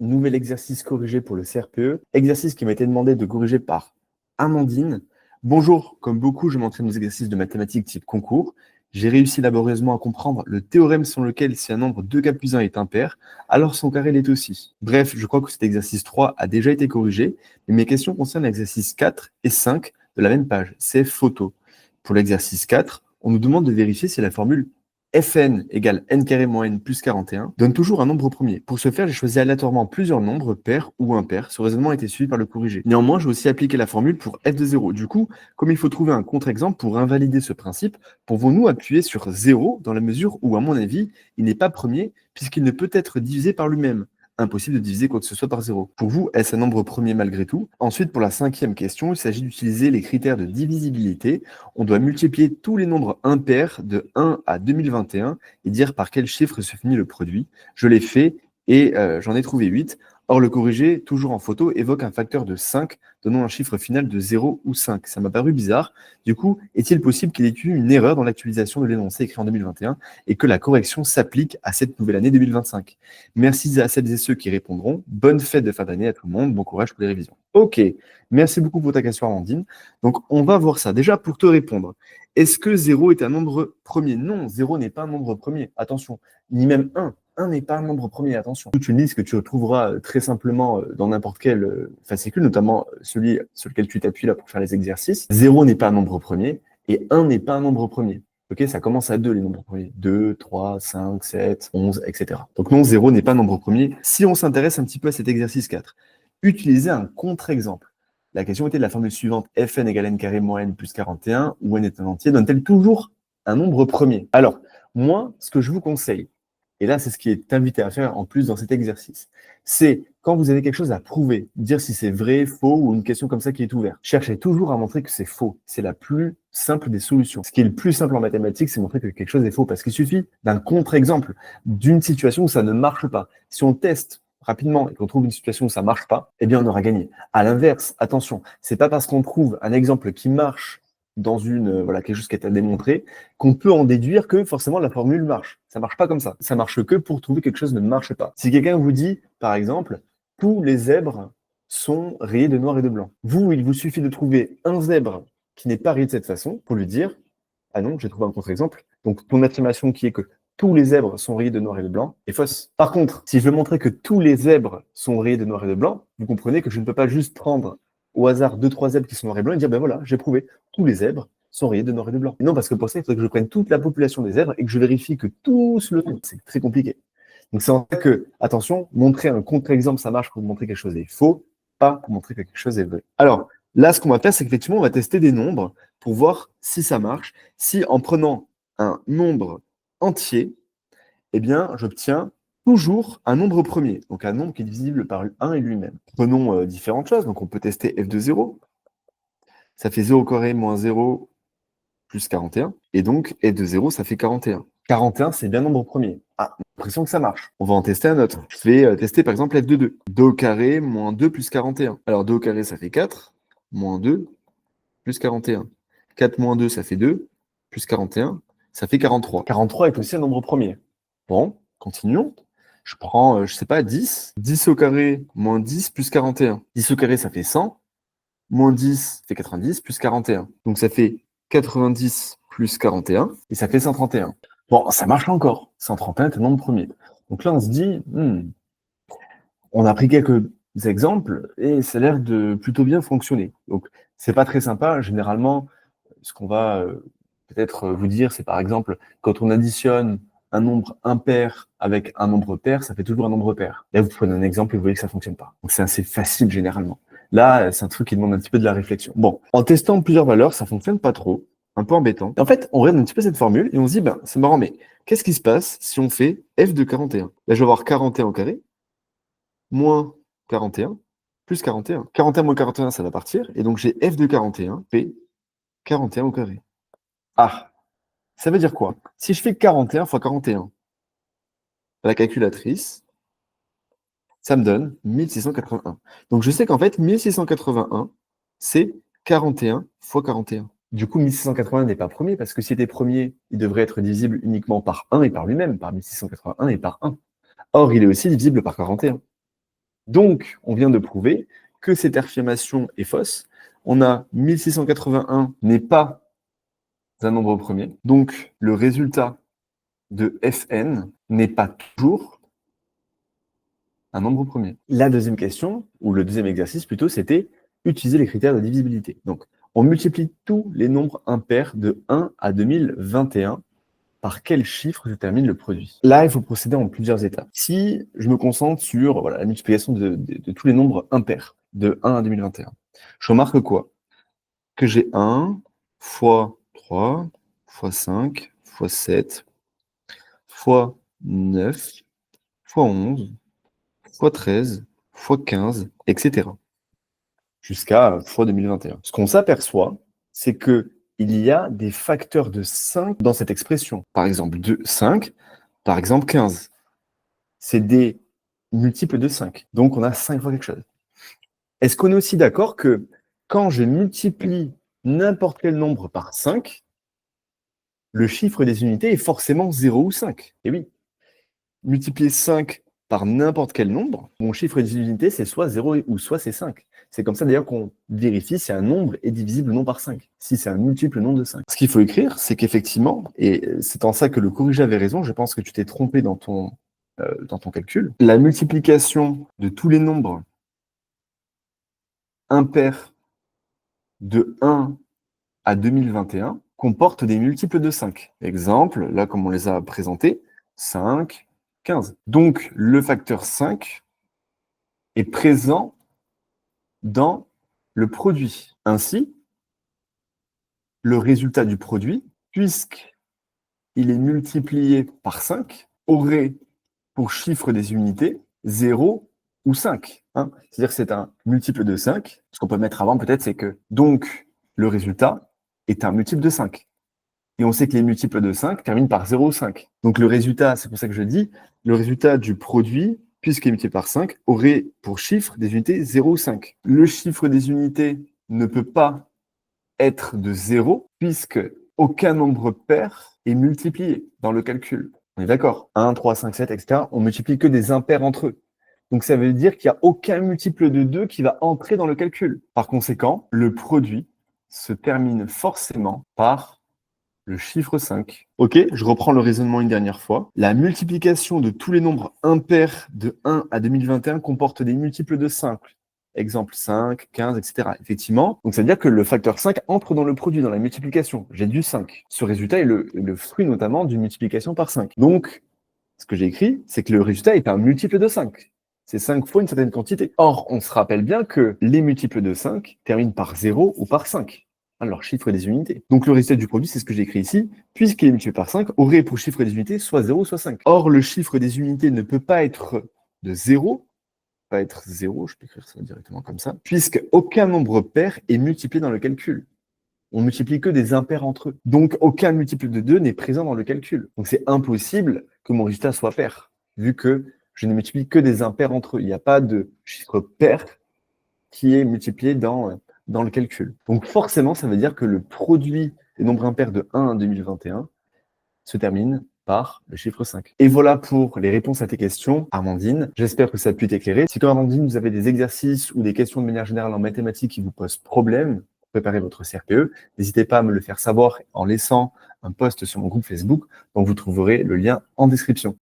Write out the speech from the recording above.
nouvel exercice corrigé pour le CRPE, exercice qui m'a été demandé de corriger par Amandine. Bonjour, comme beaucoup, je m'entraîne aux exercices de mathématiques type concours. J'ai réussi laborieusement à comprendre le théorème selon lequel si un nombre 2k plus 1 est impair, alors son carré l'est aussi. Bref, je crois que cet exercice 3 a déjà été corrigé, mais mes questions concernent l'exercice 4 et 5 de la même page, c'est photo. Pour l'exercice 4, on nous demande de vérifier si la formule Fn égale n carré moins n plus 41 donne toujours un nombre premier. Pour ce faire, j'ai choisi aléatoirement plusieurs nombres, pairs ou impairs. Ce raisonnement a été suivi par le corrigé. Néanmoins, j'ai aussi appliqué la formule pour f de 0. Du coup, comme il faut trouver un contre-exemple pour invalider ce principe, pouvons-nous appuyer sur 0 dans la mesure où, à mon avis, il n'est pas premier puisqu'il ne peut être divisé par lui-même. Impossible de diviser quoi que ce soit par 0. Pour vous, est-ce un nombre premier malgré tout? Ensuite, pour la cinquième question, il s'agit d'utiliser les critères de divisibilité. On doit multiplier tous les nombres impairs de 1 à 2021 et dire par quel chiffre se finit le produit. Je l'ai fait et j'en ai trouvé 8. Or, le corrigé, toujours en photo, évoque un facteur de 5, donnant un chiffre final de 0 ou 5. Ça m'a paru bizarre. Du coup, est-il possible qu'il y ait eu une erreur dans l'actualisation de l'énoncé écrit en 2021 et que la correction s'applique à cette nouvelle année 2025? Merci à celles et ceux qui répondront. Bonne fête de fin d'année à tout le monde. Bon courage pour les révisions. Ok, merci beaucoup pour ta question, Amandine. Donc, on va voir ça. Déjà, pour te répondre, est-ce que 0 est un nombre premier? Non, 0 n'est pas un nombre premier. Attention, ni même 1. 1 n'est pas un nombre premier, attention. C'est une liste que tu retrouveras très simplement dans n'importe quel fascicule, notamment celui sur lequel tu t'appuies là pour faire les exercices. 0 n'est pas un nombre premier et 1 n'est pas un nombre premier. Ok, ça commence à 2 les nombres premiers. 2, 3, 5, 7, 11, etc. Donc non, 0 n'est pas un nombre premier. Si on s'intéresse un petit peu à cet exercice 4, utilisez un contre-exemple. La question était de la formule suivante, fn égale n carré moins n plus 41, où n est un entier, donne-t-elle toujours un nombre premier? Alors, moi, ce que je vous conseille, et là, c'est ce qui est invité à faire en plus dans cet exercice, c'est quand vous avez quelque chose à prouver, dire si c'est vrai, faux ou une question comme ça qui est ouverte. Cherchez toujours à montrer que c'est faux. C'est la plus simple des solutions. Ce qui est le plus simple en mathématiques, c'est montrer que quelque chose est faux parce qu'il suffit d'un contre-exemple, d'une situation où ça ne marche pas. Si on teste rapidement et qu'on trouve une situation où ça marche pas, eh bien, on aura gagné. À l'inverse, attention, c'est pas parce qu'on trouve un exemple qui marche dans voilà, quelque chose qui est à démontrer, qu'on peut en déduire que forcément la formule marche. Ça marche pas comme ça. Ça marche que pour trouver quelque chose ne marche pas. Si quelqu'un vous dit, par exemple, tous les zèbres sont rayés de noir et de blanc. Vous, il vous suffit de trouver un zèbre qui n'est pas rayé de cette façon pour lui dire, ah non, j'ai trouvé un contre-exemple. Donc ton affirmation qui est que tous les zèbres sont rayés de noir et de blanc est fausse. Par contre, si je veux montrer que tous les zèbres sont rayés de noir et de blanc, vous comprenez que je ne peux pas juste prendre au hasard 2-3 zèbres qui sont noirs et blancs et dire, ben voilà, j'ai prouvé, tous les zèbres sont rayés de noir et de blanc. Et non, parce que pour ça, il faudrait que je prenne toute la population des zèbres et que je vérifie que tous le sont. C'est très compliqué. Donc c'est en fait que, attention, montrer un contre-exemple, ça marche pour montrer que quelque chose est faux, pas pour montrer que quelque chose est vrai. Alors, là, ce qu'on va faire, c'est qu'effectivement, on va tester des nombres pour voir si ça marche. Si en prenant un nombre entier, eh bien, j'obtiens toujours un nombre premier, donc un nombre qui est divisible par 1 et lui-même. Prenons différentes choses, donc on peut tester f de 0, ça fait 0 carré moins 0 plus 41, et donc f de 0, ça fait 41. 41, c'est bien nombre premier. Ah, j'ai l'impression que ça marche. On va en tester un autre. Je vais tester par exemple f de 2. 2 au carré moins 2 plus 41. Alors 2 au carré, ça fait 4, moins 2 plus 41. 4 moins 2, ça fait 2, plus 41, ça fait 43. 43 est aussi un nombre premier. Bon, continuons. Je prends, je sais pas, 10. 10 au carré, moins 10, plus 41. 10 au carré, ça fait 100. Moins 10, ça fait 90, plus 41. Donc ça fait 90 plus 41, et ça fait 131. Bon, ça marche encore. 131 est un nombre premier. Donc là, on se dit, on a pris quelques exemples, et ça a l'air de plutôt bien fonctionner. Donc, c'est pas très sympa. Généralement, ce qu'on va peut-être vous dire, c'est par exemple, quand on additionne un nombre impair avec un nombre pair, ça fait toujours un nombre pair. Là, vous prenez un exemple et vous voyez que ça fonctionne pas. Donc, c'est assez facile généralement. Là, c'est un truc qui demande un petit peu de la réflexion. Bon, en testant plusieurs valeurs, ça fonctionne pas trop. Un peu embêtant. Et en fait, on regarde un petit peu cette formule et on se dit, ben, c'est marrant, mais qu'est-ce qui se passe si on fait f de 41? Là, je vais avoir 41 au carré, moins 41, plus 41. 41 moins 41, ça va partir. Et donc, j'ai f de 41, fait 41 au carré. Ah, ça veut dire quoi? Si je fais 41 fois 41 à la calculatrice, ça me donne 1681. Donc je sais qu'en fait, 1681, c'est 41 fois 41. Du coup, 1681 n'est pas premier, parce que s'il était premier, il devrait être divisible uniquement par 1 et par lui-même, par 1681 et par 1. Or, il est aussi divisible par 41. Donc, on vient de prouver que cette affirmation est fausse. On a 1681 n'est pas un nombre premier. Donc, le résultat de Fn n'est pas toujours un nombre premier. La deuxième question, ou le deuxième exercice plutôt, c'était utiliser les critères de divisibilité. Donc, on multiplie tous les nombres impairs de 1 à 2021. Par quel chiffre se termine le produit? Là, il faut procéder en plusieurs étapes. Si je me concentre sur la multiplication de tous les nombres impairs de 1 à 2021, je remarque quoi? Que j'ai 1 fois 3 fois 5 fois 7 fois 9 fois 11 fois 13 fois 15, etc. Jusqu'à fois 2021. Ce qu'on s'aperçoit, c'est que il y a des facteurs de 5 dans cette expression. Par exemple, 5, par exemple 15. C'est des multiples de 5. Donc, on a 5 fois quelque chose. Est-ce qu'on est aussi d'accord que quand je multiplie n'importe quel nombre par 5, le chiffre des unités est forcément 0 ou 5? Et oui, multiplier 5 par n'importe quel nombre, mon chiffre des unités, c'est soit 0 ou soit c'est 5. C'est comme ça d'ailleurs qu'on vérifie si un nombre est divisible ou non par 5, si c'est un multiple non de 5. Ce qu'il faut écrire, c'est qu'effectivement, et c'est en ça que le corrigé avait raison, je pense que tu t'es trompé dans ton calcul, la multiplication de tous les nombres impairs de 1 à 2021 comporte des multiples de 5. Exemple, là comme on les a présentés, 5, 15. Donc le facteur 5 est présent dans le produit. Ainsi, le résultat du produit, puisqu'il est multiplié par 5, aurait pour chiffre des unités 0 ou 5. Hein. C'est-à-dire que c'est un multiple de 5. Ce qu'on peut mettre avant peut-être, c'est que donc le résultat est un multiple de 5. Et on sait que les multiples de 5 terminent par 0 ou 5. Donc le résultat, c'est pour ça que je dis, le résultat du produit, puisqu'il est multiplié par 5, aurait pour chiffre des unités 0 ou 5. Le chiffre des unités ne peut pas être de 0, puisque aucun nombre pair est multiplié dans le calcul. On est d'accord? 1, 3, 5, 7, etc. On multiplie que des impairs entre eux. Donc ça veut dire qu'il n'y a aucun multiple de 2 qui va entrer dans le calcul. Par conséquent, le produit se termine forcément par le chiffre 5. Ok, je reprends le raisonnement une dernière fois. La multiplication de tous les nombres impairs de 1 à 2021 comporte des multiples de 5. Exemple 5, 15, etc. Effectivement, donc ça veut dire que le facteur 5 entre dans le produit, dans la multiplication. J'ai du 5. Ce résultat est le fruit notamment d'une multiplication par 5. Donc, ce que j'ai écrit, c'est que le résultat est un multiple de 5. C'est 5 fois une certaine quantité. Or, on se rappelle bien que les multiples de 5 terminent par 0 ou par 5. Alors, chiffre des unités. Donc, le résultat du produit, c'est ce que j'ai écrit ici, puisqu'il est multiplié par 5, aurait pour chiffre des unités soit 0, soit 5. Or, le chiffre des unités ne peut pas être de 0, pas être 0, je peux écrire ça directement comme ça, puisque aucun nombre pair est multiplié dans le calcul. On multiplie que des impairs entre eux. Donc, aucun multiple de 2 n'est présent dans le calcul. Donc, c'est impossible que mon résultat soit pair, vu que je ne multiplie que des impairs entre eux. Il n'y a pas de chiffre pair qui est multiplié dans le calcul. Donc forcément, ça veut dire que le produit des nombres impairs de 1 à 2021 se termine par le chiffre 5. Et voilà pour les réponses à tes questions, Amandine. J'espère que ça a pu t'éclairer. Si comme Amandine, vous avez des exercices ou des questions de manière générale en mathématiques qui vous posent problème pour préparer votre CRPE, n'hésitez pas à me le faire savoir en laissant un post sur mon groupe Facebook, dont vous trouverez le lien en description.